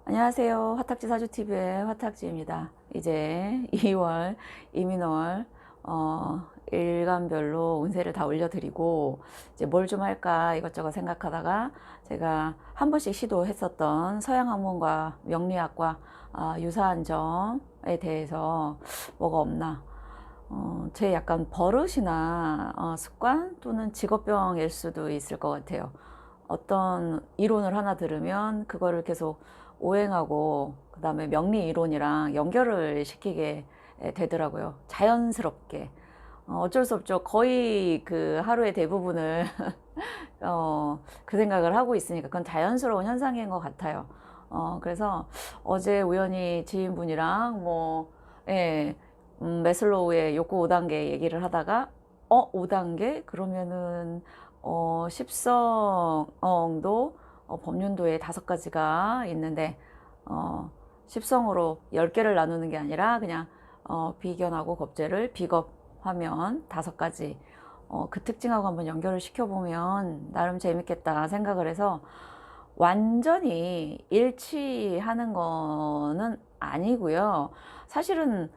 안녕하세요. 화탁지 사주TV의 화탁지입니다. 이제 2월 이민월 일간별로 운세를 다 올려드리고 이제 뭘 좀 할까 이것저것 생각하다가 제가 한 번씩 시도했었던 서양학문과 명리학과 유사한 점에 대해서 뭐가 없나, 제 약간 버릇이나 습관 또는 직업병일 수도 있을 것 같아요. 어떤 이론을 하나 들으면 그거를 계속 오행하고 그 다음에 명리 이론이랑 연결을 시키게 되더라고요. 자연스럽게. 어쩔 수 없죠. 거의 그 하루의 대부분을 그 생각을 하고 있으니까 그건 자연스러운 현상인 것 같아요. 그래서 어제 우연히 지인분이랑 예, 매슬로우의 욕구 5단계 얘기를 하다가 5단계? 그러면은 십성도 법륜도에 5가지가 있는데 십성으로 10개를 나누는 게 아니라 그냥 비견하고 겁재를 비겁하면 5가지, 그 특징하고 한번 연결을 시켜보면 나름 재밌겠다 생각을 해서, 완전히 일치하는 거는 아니고요. 사실은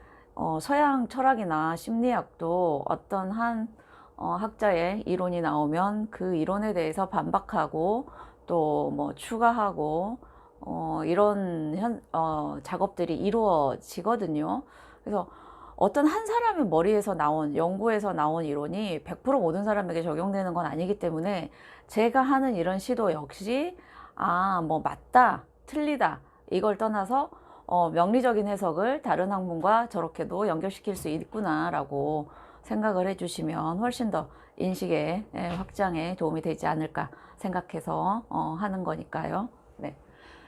서양 철학이나 심리학도 어떤 한 학자의 이론이 나오면 그 이론에 대해서 반박하고 또 뭐 추가하고 이런 작업들이 이루어지거든요. 그래서 어떤 한 사람의 머리에서 나온, 연구에서 나온 이론이 100% 모든 사람에게 적용되는 건 아니기 때문에 제가 하는 이런 시도 역시 뭐 맞다 틀리다 이걸 떠나서 명리적인 해석을 다른 학문과 저렇게도 연결시킬 수 있구나 라고 생각을 해주시면 훨씬 더 인식의 확장에 도움이 되지 않을까 생각해서 하는 거니까요. 네.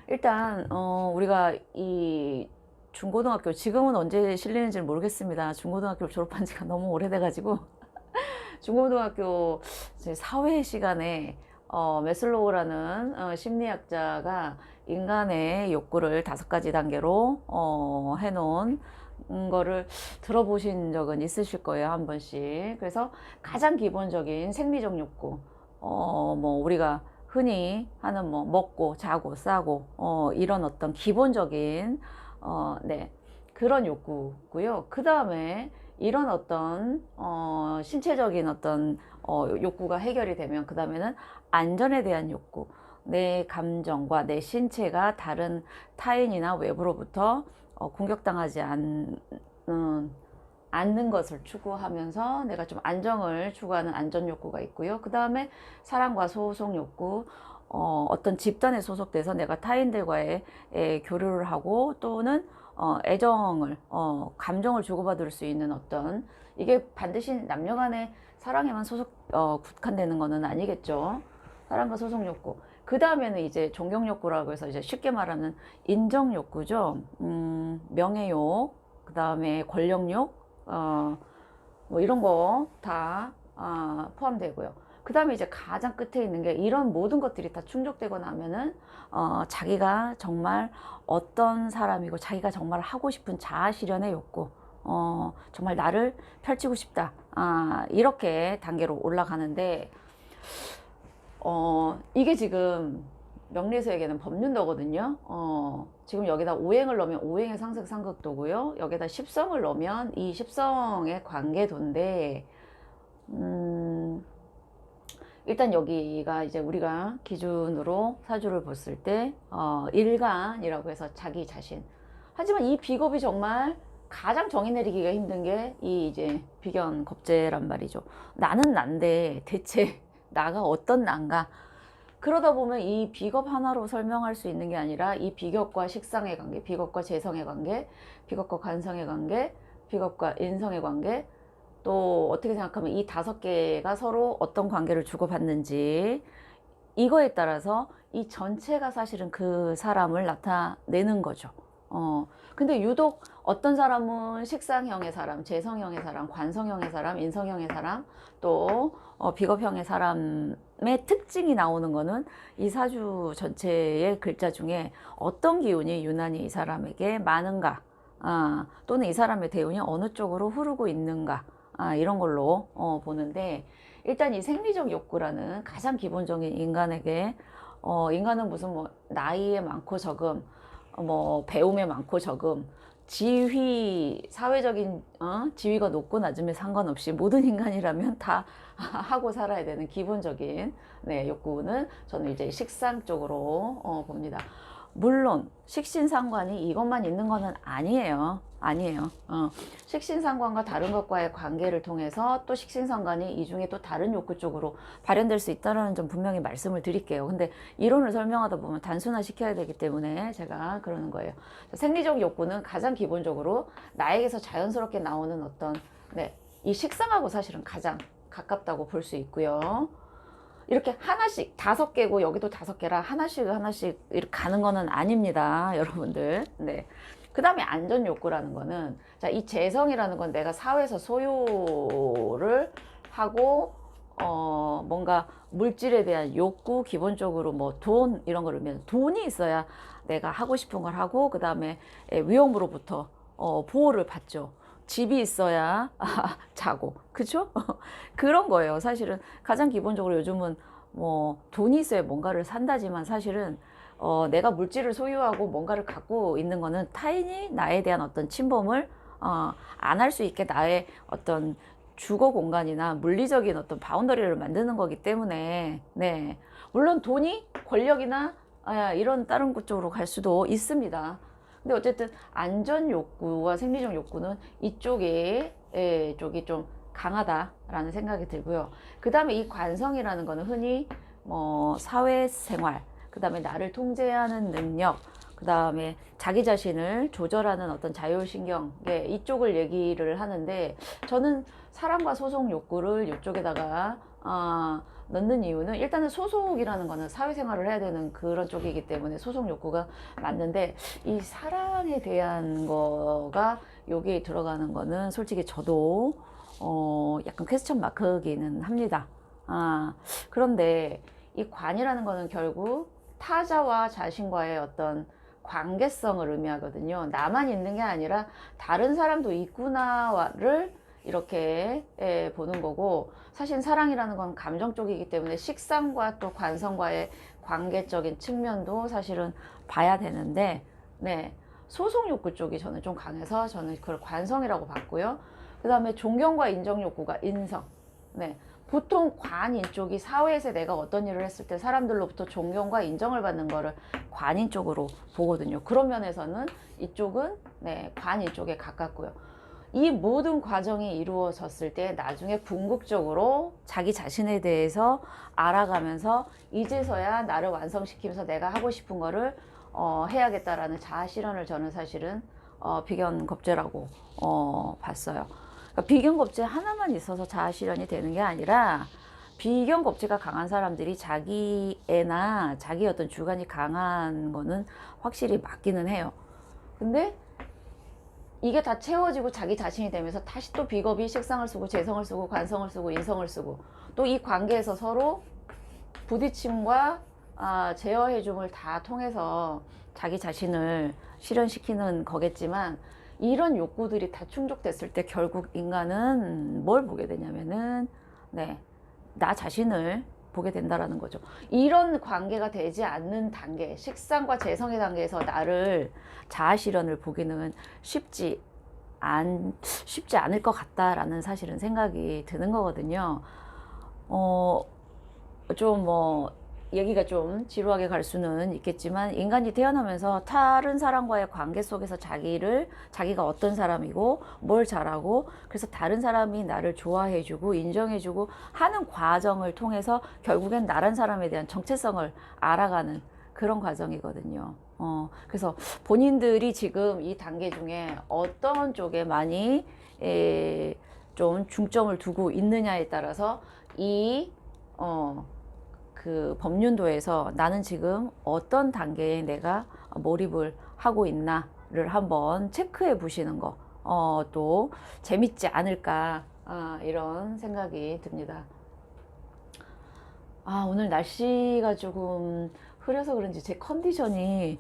일단 우리가 이 중고등학교, 지금은 언제 실리는지는 모르겠습니다. 중고등학교를 졸업한 지가 너무 오래돼 가지고 중고등학교 사회 시간에 메슬로우라는 심리학자가 인간의 욕구를 5가지 단계로 해놓은 거를 들어보신 적은 있으실 거예요, 한 번씩. 그래서 가장 기본적인 생리적 욕구, 우리가 흔히 하는 먹고 자고 싸고 이런 어떤 기본적인 네, 그런 욕구고요. 그 다음에 이런 어떤 신체적인 어떤 욕구가 해결이 되면 그 다음에는 안전에 대한 욕구, 내 감정과 내 신체가 다른 타인이나 외부로부터 공격당하지 않는 것을 추구하면서 내가 좀 안정을 추구하는 안전 욕구가 있고요. 그 다음에 사랑과 소속 욕구, 어떤 집단에 소속돼서 내가 타인들과의 교류를 하고 또는 애정을, 감정을 주고받을 수 있는 어떤, 이게 반드시 남녀 간의 사랑에만 국한되는 거는 아니겠죠. 사랑과 소속 욕구. 그 다음에는 이제 존경 욕구라고 해서 이제 쉽게 말하는 인정 욕구죠. 명예욕, 그 다음에 권력욕, 이런 거 다 포함되고요. 그 다음에 이제 가장 끝에 있는 게, 이런 모든 것들이 다 충족되고 나면은 자기가 정말 어떤 사람이고 자기가 정말 하고 싶은 자아 실현의 욕구, 정말 나를 펼치고 싶다, 이렇게 단계로 올라가는데, 이게 지금 명리에서 얘기하는 법륜도거든요. 지금 여기다 오행을 넣으면 오행의 상승 상극도고요. 여기다 십성을 넣으면 이 십성의 관계도인데, 일단 여기가 이제 우리가 기준으로 사주를 봤을 때 일간이라고 해서 자기 자신. 하지만 이 비겁이 정말 가장 정의 내리기가 힘든 게 이 이제 비견 겁재란 말이죠. 나는 난데 대체 나가 어떤 난가. 그러다 보면 이 비겁 하나로 설명할 수 있는 게 아니라 이 비겁과 식상의 관계, 비겁과 재성의 관계, 비겁과 관성의 관계, 비겁과 인성의 관계, 또 어떻게 생각하면 이 5개가 서로 어떤 관계를 주고받는지, 이거에 따라서 이 전체가 사실은 그 사람을 나타내는 거죠. 근데 유독 어떤 사람은 식상형의 사람, 재성형의 사람, 관성형의 사람, 인성형의 사람, 또 비겁형의 사람의 특징이 나오는 거는 이 사주 전체의 글자 중에 어떤 기운이 유난히 이 사람에게 많은가, 또는 이 사람의 대운이 어느 쪽으로 흐르고 있는가, 이런 걸로 보는데, 일단 이 생리적 욕구라는 가장 기본적인 인간에게, 인간은 무슨 나이에 많고 적음, 뭐 배움에 많고 적음, 지위, 사회적인 지위가 높고 낮음에 상관없이 모든 인간이라면 다 하고 살아야 되는 기본적인 네, 욕구는 저는 이제 식상 쪽으로 봅니다. 물론 식신상관이 이것만 있는 거는 아니에요. 아니에요. 식신상관과 다른 것과의 관계를 통해서 또 식신상관이 이 중에 또 다른 욕구 쪽으로 발현될 수 있다는 점 분명히 말씀을 드릴게요. 근데 이론을 설명하다 보면 단순화 시켜야 되기 때문에 제가 그러는 거예요. 생리적 욕구는 가장 기본적으로 나에게서 자연스럽게 나오는 어떤 네, 이 식상하고 사실은 가장 가깝다고 볼 수 있고요. 이렇게 하나씩 5개고 여기도 5개라 하나씩 이렇게 가는 거는 아닙니다, 여러분들. 네. 그 다음에 안전 욕구라는 거는, 자, 이 재성이라는 건 내가 사회에서 소유를 하고 뭔가 물질에 대한 욕구, 기본적으로 뭐 돈 이런 거를 면 돈이 있어야 내가 하고 싶은 걸 하고, 그 다음에 위험으로부터 보호를 받죠. 집이 있어야 자고, 그쵸? 그런 거예요. 사실은 가장 기본적으로 요즘은 뭐 돈이 있어야 뭔가를 산다지만 사실은 내가 물질을 소유하고 뭔가를 갖고 있는 거는 타인이 나에 대한 어떤 침범을 안 할 수 있게 나의 어떤 주거 공간이나 물리적인 어떤 바운더리를 만드는 거기 때문에 네, 물론 돈이 권력이나 이런 다른 것 쪽으로 갈 수도 있습니다. 근데 어쨌든 안전 욕구와 생리적 욕구는 쪽이 좀 강하다라는 생각이 들고요. 그 다음에 이 관성이라는 거는 흔히 뭐 사회생활, 그 다음에 나를 통제하는 능력, 그 다음에 자기 자신을 조절하는 어떤 자율신경, 이쪽을 얘기를 하는데, 저는 사랑과 소속 욕구를 이쪽에다가 넣는 이유는, 일단은 소속이라는 거는 사회생활을 해야 되는 그런 쪽이기 때문에 소속 욕구가 맞는데, 이 사랑에 대한 거가 여기에 들어가는 거는 솔직히 저도 약간 퀘스천 마크이기는 합니다. 그런데 이 관이라는 거는 결국 타자와 자신과의 어떤 관계성을 의미하거든요. 나만 있는 게 아니라 다른 사람도 있구나를 이렇게 보는 거고, 사실 사랑이라는 건 감정 쪽이기 때문에 식상과 또 관성과의 관계적인 측면도 사실은 봐야 되는데, 네, 소속 욕구 쪽이 저는 좀 강해서 저는 그걸 관성이라고 봤고요. 그 다음에 존경과 인정 욕구가 인성. 네, 보통 관인 쪽이 사회에서 내가 어떤 일을 했을 때 사람들로부터 존경과 인정을 받는 거를 관인 쪽으로 보거든요. 그런 면에서는 이쪽은 네, 관인 쪽에 가깝고요. 이 모든 과정이 이루어졌을 때 나중에 궁극적으로 자기 자신에 대해서 알아가면서 이제서야 나를 완성시키면서 내가 하고 싶은 거를 해야겠다라는 자아 실현을 저는 사실은 비견겁제라고 봤어요. 그러니까 비견겁제 하나만 있어서 자아 실현이 되는 게 아니라, 비견겁제가 강한 사람들이 자기 애나 자기 어떤 주관이 강한 거는 확실히 맞기는 해요. 근데 이게 다 채워지고 자기 자신이 되면서 다시 또 비겁이 식상을 쓰고 재성을 쓰고 관성을 쓰고 인성을 쓰고, 또 이 관계에서 서로 부딪힘과 제어해줌을 다 통해서 자기 자신을 실현시키는 거겠지만, 이런 욕구들이 다 충족됐을 때 결국 인간은 뭘 보게 되냐면은 네, 나 자신을 보게 된다라는 거죠. 이런 관계가 되지 않는 단계, 식상과 재성의 단계에서 나를 자아 실현을 보기는 쉽지 않을 것 같다라는 사실은 생각이 드는 거거든요. 좀 뭐 얘기가 좀 지루하게 갈 수는 있겠지만, 인간이 태어나면서 다른 사람과의 관계 속에서 자기가 어떤 사람이고 뭘 잘하고, 그래서 다른 사람이 나를 좋아해주고 인정해주고 하는 과정을 통해서 결국엔 나란 사람에 대한 정체성을 알아가는 그런 과정이거든요. 그래서 본인들이 지금 이 단계 중에 어떤 쪽에 많이 좀 중점을 두고 있느냐에 따라서 그 법륜도에서 나는 지금 어떤 단계에 내가 몰입을 하고 있나를 한번 체크해 보시는 거, 또 재밌지 않을까, 이런 생각이 듭니다. 오늘 날씨가 조금 흐려서 그런지 제 컨디션이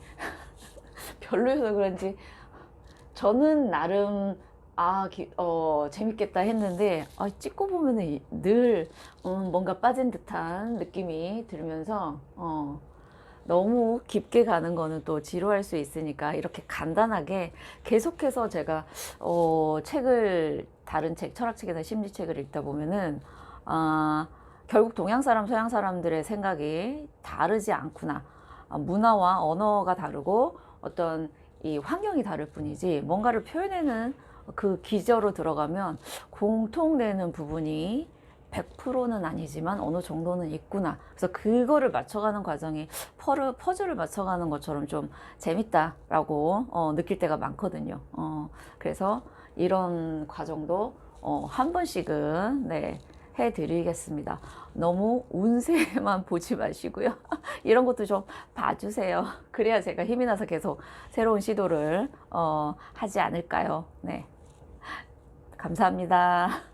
별로여서 그런지 저는 나름 재밌겠다 했는데, 찍고 보면은 늘 뭔가 빠진 듯한 느낌이 들면서 너무 깊게 가는 거는 또 지루할 수 있으니까 이렇게 간단하게 계속해서 제가 책을 다른 책, 철학책이나 심리책을 읽다 보면은 결국 동양 사람, 서양 사람들의 생각이 다르지 않구나. 문화와 언어가 다르고 어떤 이 환경이 다를 뿐이지 뭔가를 표현하는 그 기저로 들어가면 공통되는 부분이 100%는 아니지만 어느 정도는 있구나. 그래서 그거를 맞춰가는 과정이 퍼즐을 맞춰가는 것처럼 좀 재밌다라고 느낄 때가 많거든요. 그래서 이런 과정도 한 번씩은 네, 해드리겠습니다. 너무 운세만 보지 마시고요. 이런 것도 좀 봐주세요. 그래야 제가 힘이 나서 계속 새로운 시도를 하지 않을까요? 네, 감사합니다.